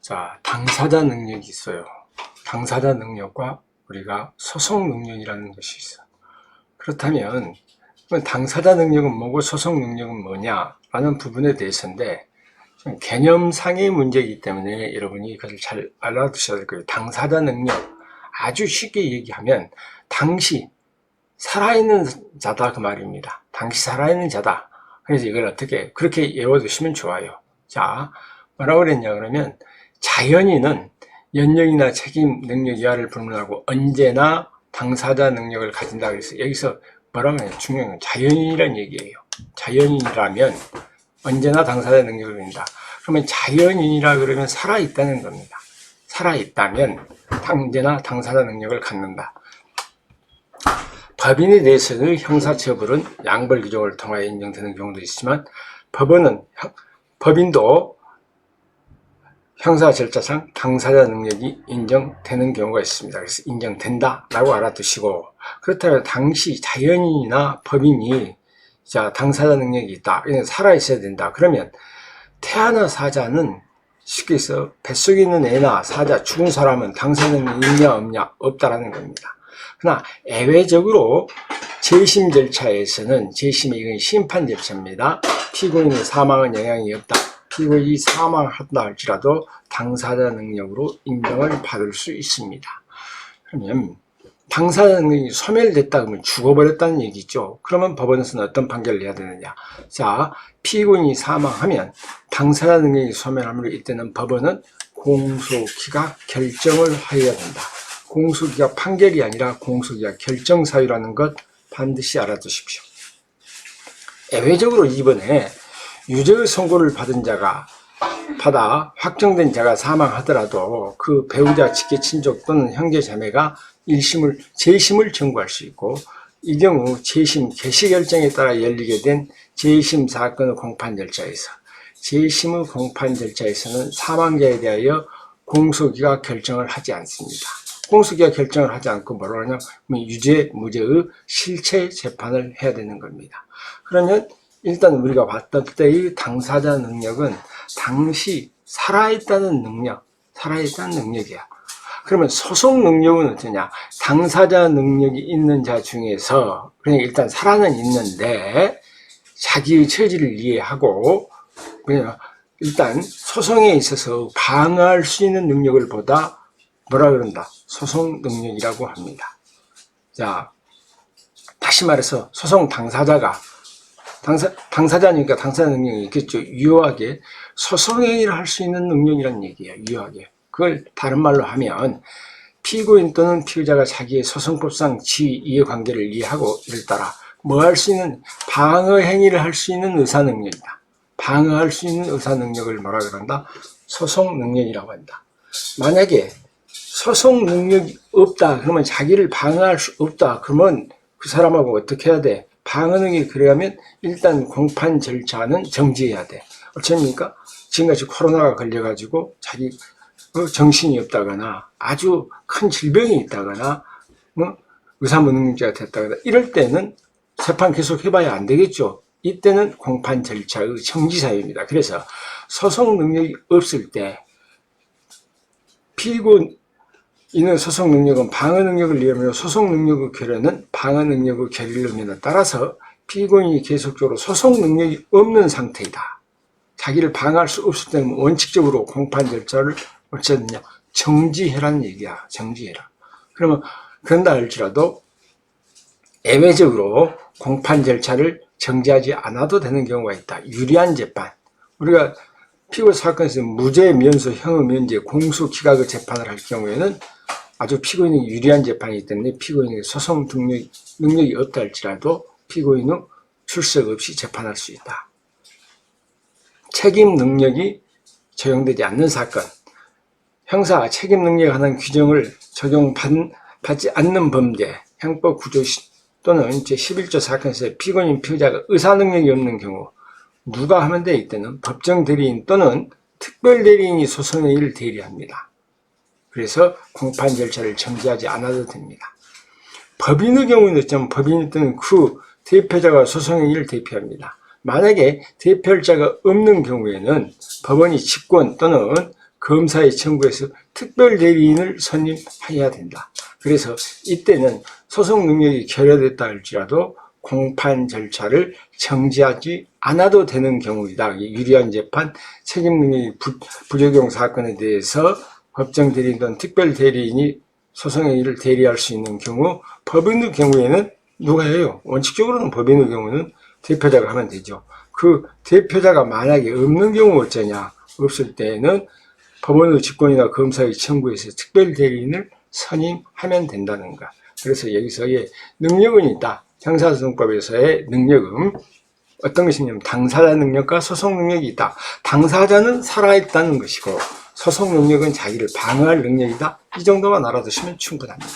자, 당사자 능력이 있어요. 당사자 능력과 우리가 소송 능력이라는 것이 있어. 그렇다면 당사자 능력은 뭐고 소송 능력은 뭐냐라는 부분에 대해서인데, 좀 개념상의 문제이기 때문에 여러분이 이것을 잘 알아두셔야 될 거예요. 당사자 능력, 아주 쉽게 얘기하면 당시 살아있는 자다 그 말입니다. 당시 살아있는 자다. 그래서 이걸 어떻게 그렇게 외워두시면 좋아요. 자, 뭐라고 그랬냐 그러면, 자연인은 연령이나 책임 능력 이하를 불문하고 언제나 당사자 능력을 가진다. 그래서 여기서 뭐라고 해요? 중요한 건 자연인이라는 얘기예요. 자연인이라면 언제나 당사자 능력을 가진다. 그러면 자연인이라 그러면 살아있다는 겁니다. 살아있다면 언제나 당사자 능력을 갖는다. 법인에 대해서는 형사처벌은 양벌 규정을 통하여 인정되는 경우도 있지만, 법인도 형사 절차상 당사자 능력이 인정되는 경우가 있습니다. 그래서 인정된다라고 알아두시고, 그렇다면 당시 자연인이나 법인이 당사자 능력이 있다, 살아있어야 된다. 그러면 태아나 사자는 쉽게 해서 뱃속에 있는 애나 사자, 죽은 사람은 당사자 능력이 있냐 없냐 없다라는 겁니다. 그러나 예외적으로 재심 절차에서는, 재심이 이건 심판 절차입니다. 피고인의 사망은 영향이 없다. 피고인이 사망한다 할지라도 당사자 능력으로 인정을 받을 수 있습니다. 그러면 당사자 능력이 소멸됐다 그러면 죽어버렸다는 얘기죠. 그러면 법원에서는 어떤 판결을 해야 되느냐. 자, 피고인이 사망하면 당사자 능력이 소멸하므로 이때는 법원은 공소기각 결정을 하여야 된다. 공소기각 판결이 아니라 공소기각 결정 사유라는 것 반드시 알아두십시오. 예외적으로 이번에 유죄의 선고를 받은 자가 확정된 자가 사망하더라도 그 배우자, 직계, 친족 또는 형제, 자매가 재심을 청구할 수 있고, 이 경우 재심 개시 결정에 따라 열리게 된 재심 사건의 공판 절차에서, 재심의 공판 절차에서는 사망자에 대하여 공소기각 결정을 하지 않습니다. 공소기각 결정을 하지 않고 뭐라고 하냐, 유죄, 무죄의 실체 재판을 해야 되는 겁니다. 그러면 일단 우리가 봤던 때의 당사자 능력은 당시 살아있다는 능력이야. 그러면 소송 능력은 어떠냐? 당사자 능력이 있는 자 중에서, 그냥 일단 살아는 있는데 자기의 처지를 이해하고 그냥 일단 소송에 있어서 방어할 수 있는 능력을 보다 뭐라 그런다? 소송 능력이라고 합니다. 자, 다시 말해서 소송 당사자가 당사자니까 당사자 능력이 있겠죠. 유효하게 소송행위를 할 수 있는 능력이란 얘기예요. 유효하게. 그걸 다른 말로 하면, 피고인 또는 피의자가 자기의 소송법상 지위, 이해관계를 이해하고 이를 따라 뭐 할 수 있는, 방어 행위를 할 수 있는 의사 능력이다. 방어할 수 있는 의사 능력을 뭐라 그런다? 소송 능력이라고 한다. 만약에 소송 능력이 없다 그러면, 자기를 방어할 수 없다 그러면 그 사람하고 어떻게 해야 돼? 방어 능력이 그러려면 일단 공판 절차는 정지해야 돼. 어쩝니까? 지금같이 코로나가 걸려가지고 자기 정신이 없다거나 아주 큰 질병이 있다거나 의사무능력자가 됐다거나 이럴 때는 재판 계속 해봐야 안 되겠죠. 이때는 공판 절차의 정지 사유입니다. 그래서 소송 능력이 없을 때 피고인의 소송 능력은 방어 능력을 의미하며, 소송 능력의 결여는 방어 능력의 결여를 의미한다. 따라서 피고인이 계속적으로 소송 능력이 없는 상태이다. 자기를 방어할 수 없을 때는 원칙적으로 공판 절차를 어쩌느냐? 정지해라는 얘기야. 정지해라. 그러면 그런다 할지라도 예외적으로 공판 절차를 정지하지 않아도 되는 경우가 있다. 유리한 재판. 우리가 피고 사건에서 무죄, 면소, 형의 면제, 공소, 기각의 재판을 할 경우에는 아주 피고인이 유리한 재판이기 때문에 피고인에게 소송 능력이 없다 할지라도 피고인은 출석 없이 재판할 수 있다. 책임 능력이 적용되지 않는 사건, 형사 책임 능력에 관한 규정을 적용받지 않는 범죄, 형법 9조 또는 제11조 사건에서 피고인, 피의자가 의사 능력이 없는 경우 누가 하면 돼? 이때는 법정 대리인 또는 특별 대리인이 소송의 일을 대리합니다. 그래서 공판 절차를 정지하지 않아도 됩니다. 법인의 경우는 어쩌면 법인 또는 그 대표자가 소송의 일을 대표합니다. 만약에 대표자가 없는 경우에는 법원이 직권 또는 검사의 청구에서 특별 대리인을 선임해야 된다. 그래서 이때는 소송 능력이 결여됐다 할지라도 공판 절차를 정지하지 않아도 되는 경우이다. 유리한 재판, 책임 능력이 부적용 사건에 대해서 법정 대리인 또는 특별 대리인이 소송의 일을 대리할 수 있는 경우, 법인의 경우에는 누가 해요? 원칙적으로는 법인의 경우는 대표자가 하면 되죠. 그 대표자가 만약에 없는 경우 어쩌냐? 없을 때에는 법원의 직권이나 검사의 청구에서 특별 대리인을 선임하면 된다는 것. 그래서 여기서의 능력은 있다. 형사소송법에서의 능력은 어떤 것이냐면 당사자 능력과 소송 능력이 있다. 당사자는 살아있다는 것이고 소송 능력은 자기를 방어할 능력이다. 이 정도만 알아두시면 충분합니다.